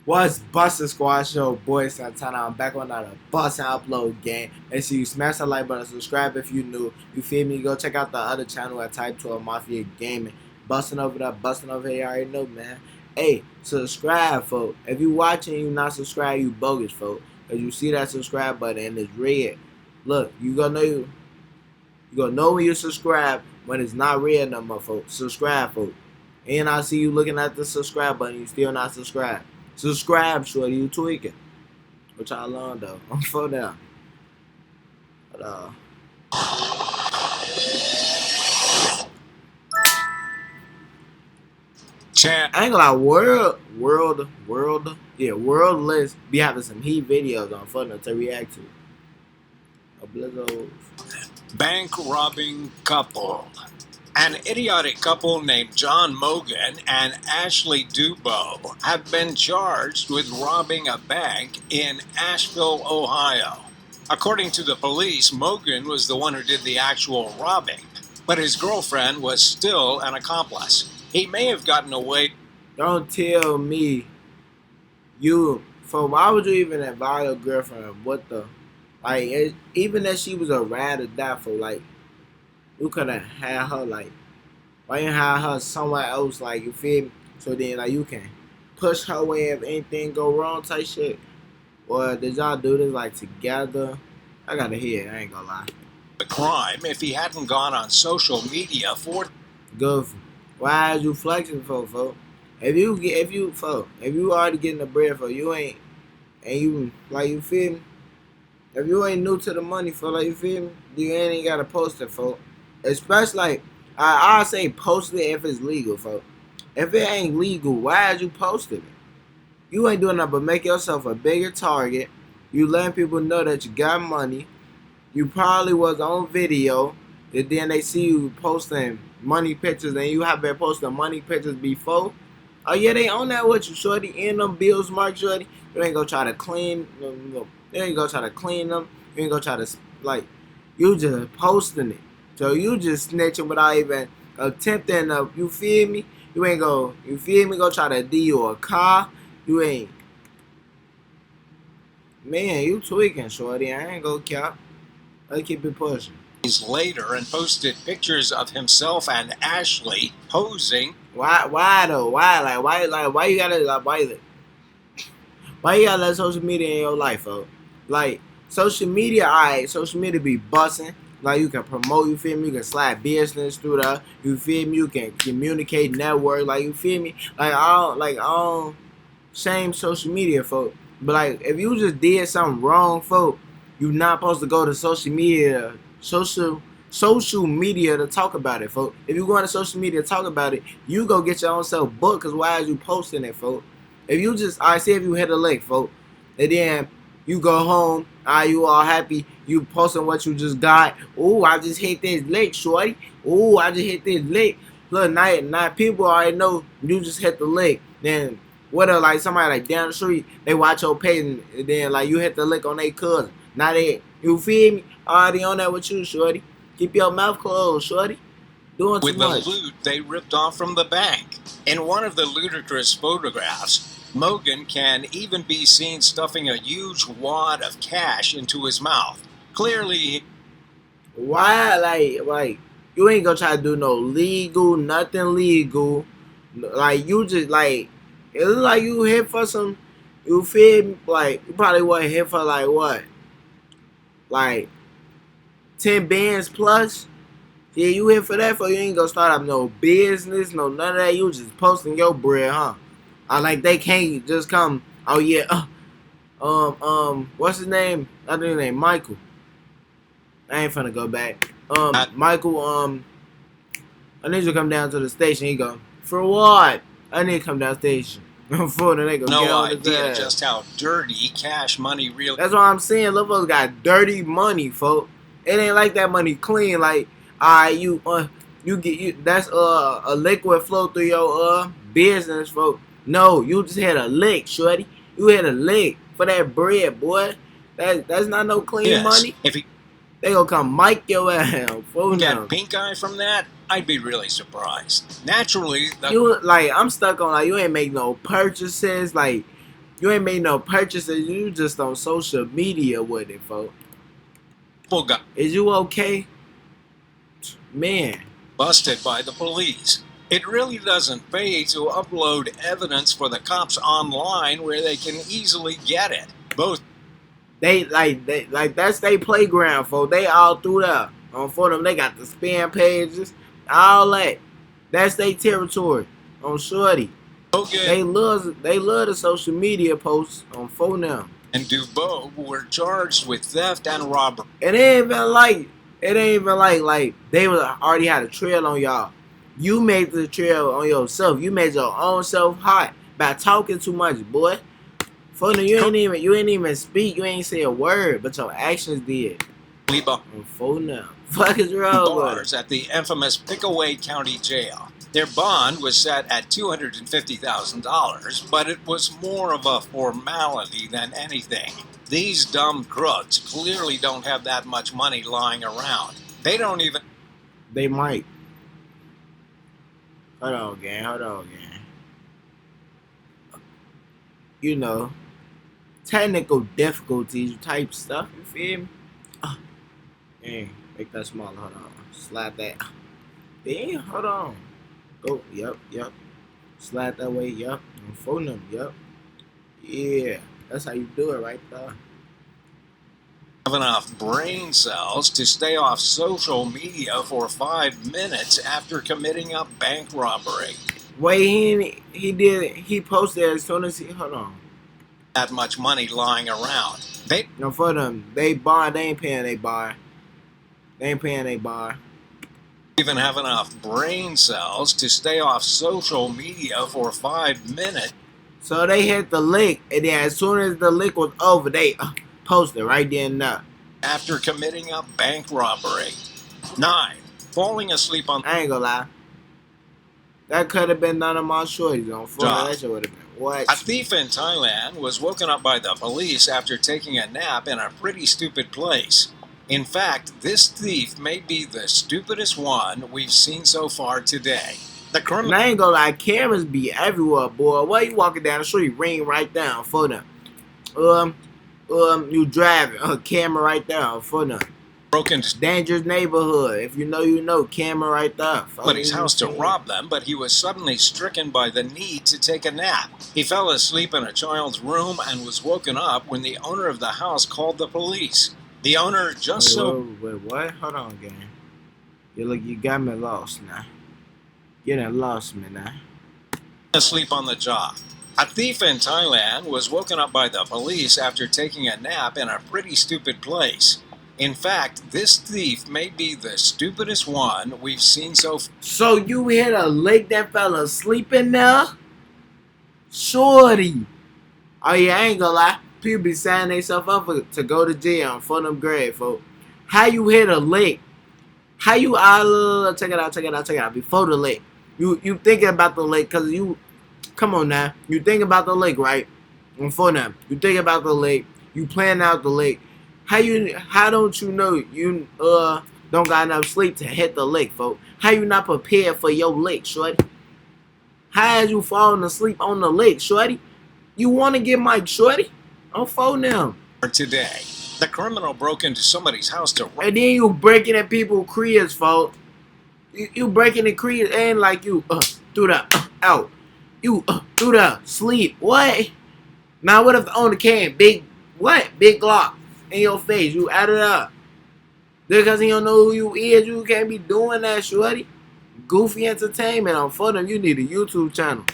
What's bustin' squad show, boys? Tano. I'm back on another bustin' upload game. Make sure you smash that like button, subscribe if you new. You feel me? Go check out the other channel at Tiapetor Mafia Gaming. Bustin' over there, bustin' over here. You already know, man. Hey, subscribe, folks. If you watching and you not subscribed, you bogus, folks. Cause you see that subscribe button and it's red. Look, you gonna know when you subscribe when it's not red no more, folks. Subscribe, folks. And I see you looking at the subscribe button, you still not subscribed. Subscribe, shorty, you tweaking. What y'all on though? I'm for now. But I ain't gonna lie, world list be having some heat videos on Fortnite to react to. A Blizzard. Bank robbing couple. An idiotic couple named John Mogan and Ashley Dubow have been charged with robbing a bank in Asheville, Ohio. According to the police, Mogan was the one who did the actual robbing, but his girlfriend was still an accomplice. He may have gotten away. Don't tell me why would you even invite your girlfriend? What the, like, even if she was a ride or die for, like, you could have had her, like, why you have her somewhere else, like, you feel me? So then, like, you can push her way if anything go wrong type shit. Or did y'all do this, like, together? I gotta hear it, I ain't gonna lie. The crime if he hadn't gone on social media for. Goofy. Why is you flexing for, folks? If you already getting the bread for, you ain't, and you, like, you feel me? If you ain't new to the money, for, like, you feel me? You ain't gotta post it, folks. Especially, like, I say post it if it's legal, folks. If it ain't legal, why is you posting it? You ain't doing nothing but make yourself a bigger target. You letting people know that you got money. You probably was on video, and then they see you posting money pictures, and you have been posting money pictures before. Oh yeah, they own that with you, shorty. In them bills, mark, shorty. You ain't gonna try to clean them. You ain't gonna try to clean them. You ain't gonna try to, like, you just posting it. So you just snitching without even attempting to, you feel me? You ain't go, you feel me? Go try to D you a car. You ain't. Man, you tweaking, shorty. I ain't gonna cap. Let's keep it pushing. Later and posted pictures of himself and Ashley posing. Why though? Why you gotta, like, why you gotta let social media in your life, folks? Like, social media, alright, social media be busting. Like, you can promote, you feel me? You can slide business through that. You feel me? You can communicate, network. Like, you feel me? Like, I don't shame social media, folks. But, like, if you just did something wrong, folks, you not supposed to go to social media to talk about it, folks. If you go on to social media to talk about it, you go get your own self booked, because why is you posting it, folks? If you just, I say if you hit a lick, folks, and then you go home, you all happy, you posting what you just got. Ooh, I just hit this lick, shorty. Ooh, I just hit this lick. Look, now people already know you just hit the lick. Then what if, like, somebody, like, down the street, they watch your page, and then, like, you hit the lick on their cousin. Now they, you feel me? Already on that with you, shorty. Keep your mouth closed, shorty. Doing too much. With the loot they ripped off from the bank. In one of the ludicrous photographs, Mogan can even be seen stuffing a huge wad of cash into his mouth. Clearly, why, like, you ain't gonna try to do no legal, nothing legal. Like, you just, like, it look like you hit for some, you feel me? Like, you probably wasn't hit for, like, what? Like, 10 bands plus? Yeah, you hit for that, for you ain't gonna start up no business, no none of that. You just posting your bread, huh? Like, they can't just come, oh yeah, what's his name? I think his name Michael. I ain't finna go back. Michael, I need you to come down to the station. He go, for what? I need to come down station. For the nigga, no idea just how dirty cash money really. That's what I'm saying. Little folks got dirty money, folks. It ain't like that money clean. Like, you get that's a liquid flow through your business, folks. No, you just had a lick, shorty. You had a lick for that bread, boy. That's not no clean money. If he, they gonna come mic your ass. Get pink eye from that, I'd be really surprised. Naturally, you, like, I'm stuck on, like, you ain't make no purchases. Like, You ain't made no purchases. You just on social media with it, folks. got Is you okay? Man. busted by the police. It really doesn't pay to upload evidence for the cops online where they can easily get it. Both They that's their playground, folks. They all through there. For them, they got the spam pages, all that. That's their territory. On Shorty. Hogan They love the social media posts on phone them. and Dubois were charged with theft and robbery. It ain't even like they was already had a trail on y'all. You made the trail on yourself. You made your own self hot by talking too much, boy. For them, you ain't even speak. You ain't say a word, but your actions did. On phone them. Fuck is wrong Bars at the infamous Pickaway County Jail. Their bond was set at $250,000, but it was more of a formality than anything. These dumb crooks clearly don't have that much money lying around. They don't even. They might. Hold on, gang. You know, technical difficulties type stuff. You feel me? Hey, make that smaller. Hold on. Slide that. Damn, hold on. Go. Yep. Slide that way. Yep. And phone them. Yep. Yeah. That's how you do it right there. Have enough brain cells to stay off social media for 5 minutes after committing a bank robbery. Wait, he posted as soon as he, hold on. That much money lying around. No, for them, they ain't paying they bar. Even have enough brain cells to stay off social media for 5 minutes. So they hit the link, and then as soon as the link was over, they posted right there and there. After committing a bank robbery. 9. Falling asleep on. I ain't gonna lie. That could have been none of my shorties on phone. That shit would have been what? A thief in Thailand was woken up by the police after taking a nap in a pretty stupid place. In fact, this thief may be the stupidest one we've seen so far today. The criminal. And I ain't gonna lie, cameras be everywhere, boy. Why you walking down the street, ring right down for them. You driving, camera right there for them. Broken dangerous neighborhood. If you know, camera right there. Somebody's house to rob them, but he was suddenly stricken by the need to take a nap. He fell asleep in a child's room and was woken up when the owner of the house called the police. The owner just Wait, what? Hold on, gang. You got me lost now. You done lost me now. Asleep on the job. A thief in Thailand was woken up by the police after taking a nap in a pretty stupid place. In fact, this thief may be the stupidest one we've seen so far. So you hit a lick that fella sleeping there? Shorty. Oh yeah, I ain't gonna lie. People be signing themselves up to go to jail for them grade, folks. How you hit a lick? How you check it out. Before the lick. You thinking about the lick cause you come on now. You think about the lick, right? And for them. You think about the lick. You plan out the lick. How don't you know you don't got enough sleep to hit the lick, folks? How you not prepared for your lick, shorty? How is you falling asleep on the lick, shorty? You want to get Mike, shorty? On phone them. Today, the criminal broke into somebody's house to. And then you breaking in people's cribs, folks. You breaking the cribs and like you through the out. You through the sleep. What? Now what if the owner came? Big Glock in your face. You add it up. Because he don't know who you is. You can't be doing that, shorty. Goofy Entertainment on for them. You need a YouTube channel.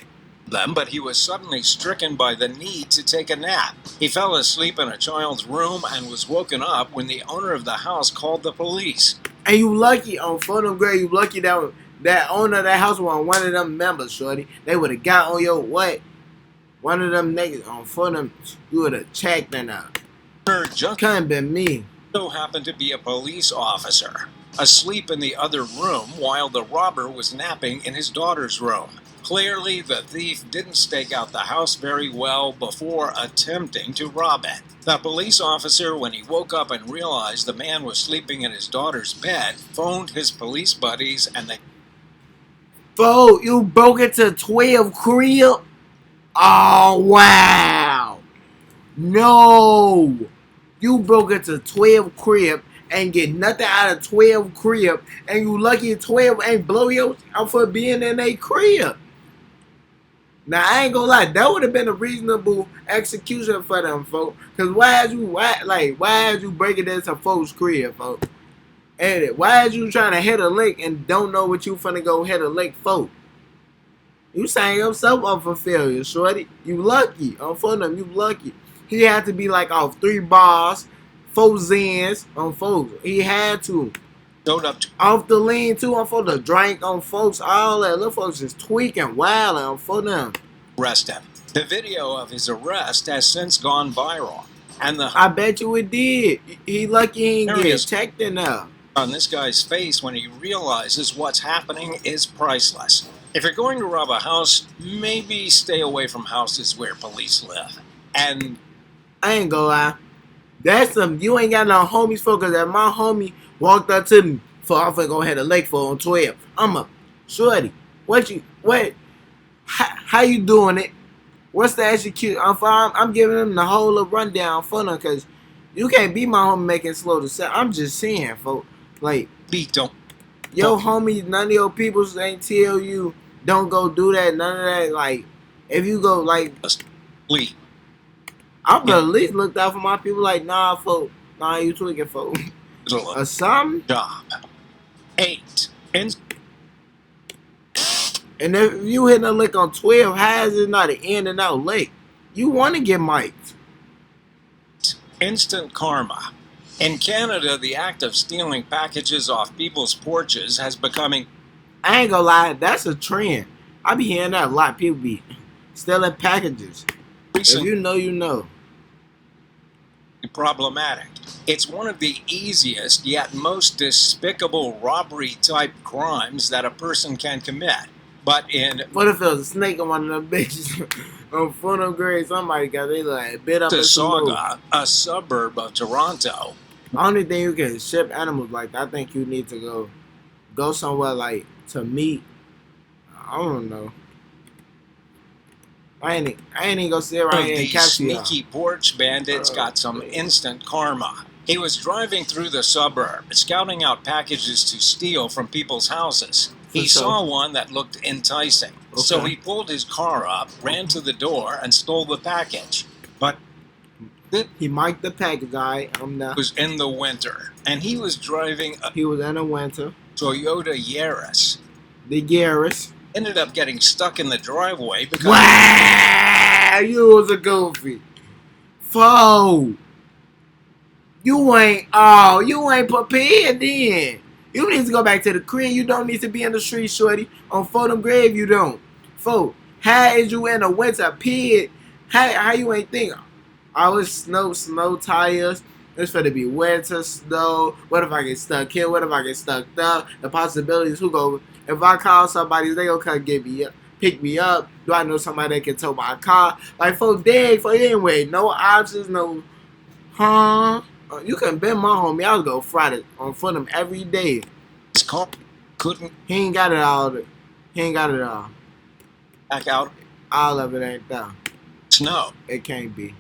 But he was suddenly stricken by the need to take a nap. He fell asleep in a child's room and was woken up when the owner of the house called the police. And you lucky on Photo Grade, you lucky that owner of that house was one of them members, shorty. They would have got on your what? One of them niggas on Photo, you would have checked that out. Just couldn't been me. So happened to be a police officer, asleep in the other room while the robber was napping in his daughter's room. Clearly, the thief didn't stake out the house very well before attempting to rob it. The police officer, when he woke up and realized the man was sleeping in his daughter's bed, phoned his police buddies and they... Bro, you broke into 12 crib? Oh, wow. No, you broke into 12 crib and get nothing out of 12 crib, and you lucky 12 ain't blow you out for being in a crib. Now I ain't gonna lie, that would have been a reasonable execution for them, folks. Cause why is you breaking into folks' crib, folks? And why is you trying to hit a lick and don't know what you finna go hit a lick for? You setting yourself up for failure, shorty. You lucky. On for them, you lucky. He had to be like off 3 bars, 4 zins on folks. He had to. Showed up to Off the lean too, on for the drink on folks, all that. Little folks is tweaking wild on for them. arrest him. The video of his arrest has since gone viral, and the I bet you it did. He lucky he ain't get Hilarious. checked enough. on this guy's face when he realizes what's happening is priceless. If you're going to rob a house, maybe stay away from houses where police live. And I ain't gonna lie. That's some you ain't got no homies for, cause if my homie walked up to me for I'm finna go hit a lake for on 12. I'm a shorty. How you doing it? What's the execute? I'm giving them the whole rundown for them, cause you can't be my homie making slow to sell. I'm just saying, folks. Like don't your homies, none of your people ain't tell you don't go do that. None of that. Like if you go like leave. I would at least looked out for my people. Like nah, folks. Nah, you tweaking, folks. Or something. Job. 8. And if you hitting a lick on 12, how is it not an in and out lick? You want to get mic'd. Instant karma. In Canada, the act of stealing packages off people's porches has becoming I ain't gonna lie, that's a trend. I be hearing that a lot. People be stealing packages. If you know, you know. problematic. It's one of the easiest yet most despicable robbery type crimes that a person can commit. But in What if there was a snake on one of them bitches on front of grade? Somebody got they like bit up Mississauga, a suburb of Toronto, only thing you can ship animals like I think you need to go somewhere like to meet. I don't know. I ain't even gonna sit right here and these catch you. sneaky porch bandits got some instant karma. He was driving through the suburb, scouting out packages to steal from people's houses. He saw one that looked enticing, so he pulled his car up, ran to the door, and stole the package. But he mic'd the package, alright. It was in the winter, and he was driving a He was in the winter. Toyota Yaris. The Yaris. Ended up getting stuck in the driveway because Wow, you was a goofy. Foe. You ain't prepared then. You need to go back to the crib. You don't need to be in the street, shorty. On Fordham Grave, you don't. Foe, how is you in the winter pig? How you ain't think? I was snow tires. It's gonna be winter, snow. What if I get stuck here? What if I get stuck up? The possibilities. If I call somebody, they gonna come get me up, pick me up. Do I know somebody that can tow my car? Like for anyway, no options, no. You can bet my homie I'll go Friday on front of him every day. his car couldn't He ain't got it all. He ain't got it all. back out. All of it ain't there. Snow. It can't be.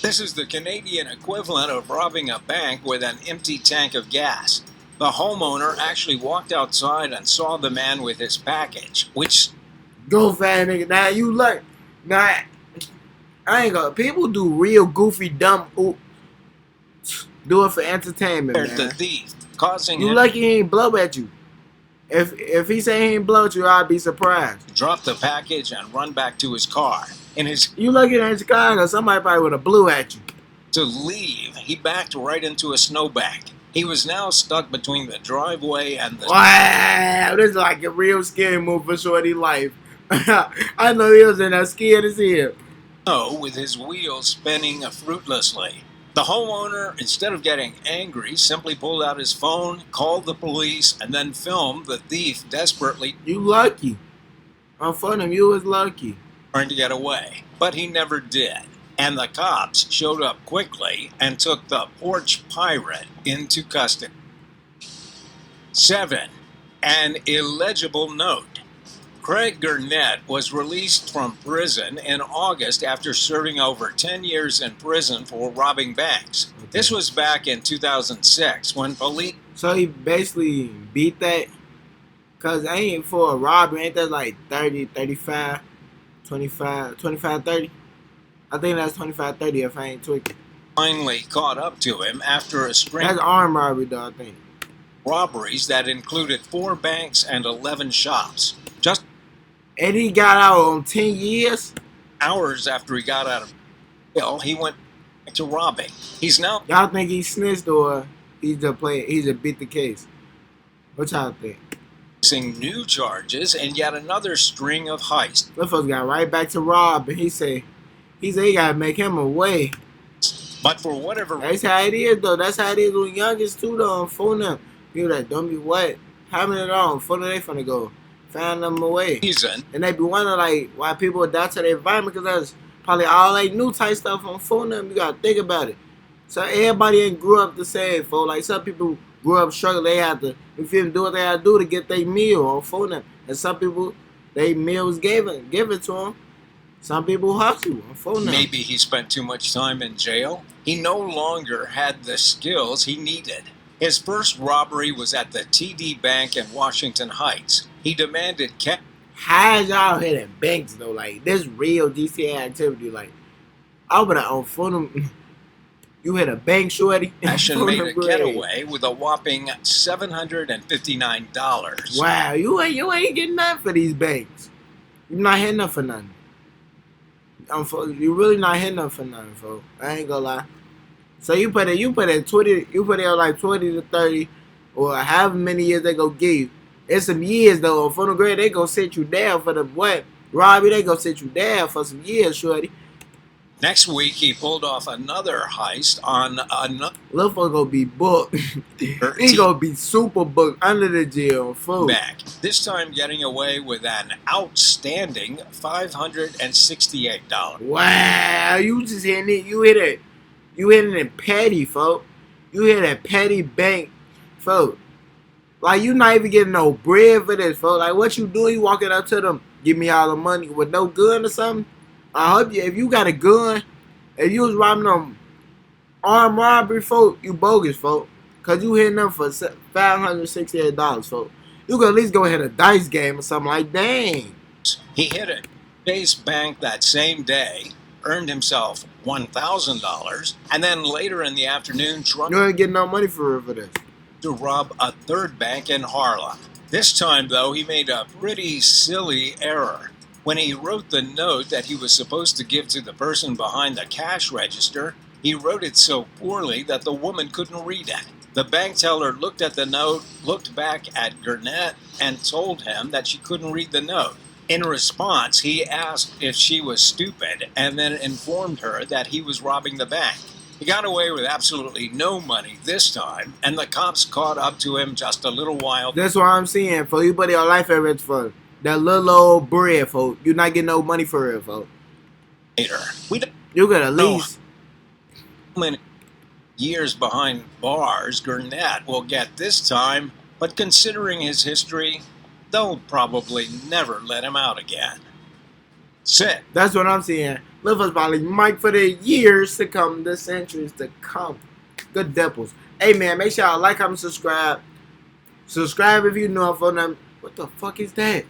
This is the Canadian equivalent of robbing a bank with an empty tank of gas. The homeowner actually walked outside and saw the man with his package, which Go fat nigga. Now you like. Now I ain't gonna. People do real goofy dumb. Do it for entertainment, scared the man. thief, causing You him lucky he ain't blow at you. If he say he ain't blow at you, I'd be surprised. to drop the package and run back to his car. In his You lucky that in Chicago, somebody probably would have blew at you. to leave, he backed right into a snowbank. He was now stuck between the driveway and the Wow, this is like a real scary move for Shorty life. I know he was in there scared as hell. snow with his wheels spinning fruitlessly. The homeowner, instead of getting angry, simply pulled out his phone, called the police, and then filmed the thief desperately You lucky. I'm for him, you was lucky. trying to get away. But he never did. And the cops showed up quickly and took the porch pirate into custody. 7. An illegible note. Craig Gurnett was released from prison in August after serving over 10 years in prison for robbing banks. Okay. This was back in 2006 when police... So he basically beat that? Because ain't for a robbery, ain't that like 30, 35, 25, 25, 30? I think that's 25, 30 if I ain't tweaking. Finally caught up to him after a string... That's armed robbery though, I think. Robberies that included 4 banks and 11 shops. Just... And he got out on 10 years? Hours after he got out of jail, he went back to robbing. He's now... Y'all think he snitched or he just beat the case? What y'all think? Facing new charges and yet another string of heists. That folks got right back to rob, and he said he gotta make him away. But for whatever That's how it is though. That's how it is with youngest too though. Phone them. People that don't be what? Having it on. Phone they finna go. Find them away. reason, And they be wondering like why people adapt to their environment because that's probably all they new type stuff on phone them. You gotta think about it. So everybody ain't grew up the same, folks. Like some people grew up struggling, they have to, you feel me, do what they have to do to get their meal on phone them. And some people, they meals given to them. Some people hustle on phone them. maybe he spent too much time in jail. He no longer had the skills he needed. His first robbery was at the TD Bank in Washington Heights. He demanded cash. How's y'all hitting banks though? Like this real GTA activity. Like I would have on phone them. You hit a bank, shorty. And made a getaway with a whopping $759. Wow, you ain't getting nothing for these banks. You're not hitting them for nothing. You really not hitting them for nothing, folks. I ain't gonna lie. So you put it 20, you put it like 20 to 30, or however many years they go give you. It's some years though. On phone grade, they gonna sit you down for the what? Robbie, they gonna sit you down for some years, shorty. Next week, he pulled off another heist on another Little fuck gonna be booked. He gonna be super booked under the jail, fool. bank. This time, getting away with an outstanding $568. Wow, you just hitting it. You hit it. You hitting it petty, folk. You hit a petty bank, folk. Like you not even getting no bread for this, folk. Like what you do? You walking up to them, give me all the money with no gun or something. I hope you, if you got a gun, if you was robbing them armed robbery, folk, you bogus, folk. Cause you hitting them for $568, folk. You could at least go hit a dice game or something like dang. He hit a Chase Bank that same day, earned himself $1,000, and then later in the afternoon tried You ain't getting no money for this. to rob a third bank in Harlem. This time, though, he made a pretty silly error. When he wrote the note that he was supposed to give to the person behind the cash register, he wrote it so poorly that the woman couldn't read it. The bank teller looked at the note, looked back at Gurnett, and told him that she couldn't read the note. In response, he asked if she was stupid and then informed her that he was robbing the bank. He got away with absolutely no money this time, and the cops caught up to him just a little while. That's what I'm saying, folks. You put your life at risk for that little old bread, folks. You're not getting no money for it, folks. Later, we don't You got at know least how many years behind bars Gurnett will get this time, but considering his history, they'll probably never let him out again. Sit. That's what I'm saying. Live us probably Mike for the years to come, the centuries to come. Good devils. Hey man, make sure y'all like, comment, subscribe. Subscribe if you know for them. What the fuck is that?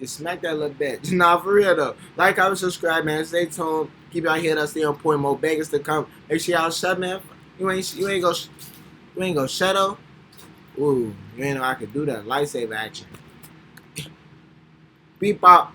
Just smack that little bitch. Nah, for real though. Like, comment, subscribe, man. Stay tuned. Keep y'all head up, stay on point. More bangers to come. Make sure y'all shut, man. You ain't go shut up. Ooh, you ain't know I could do that. Lightsaber action. Beep up.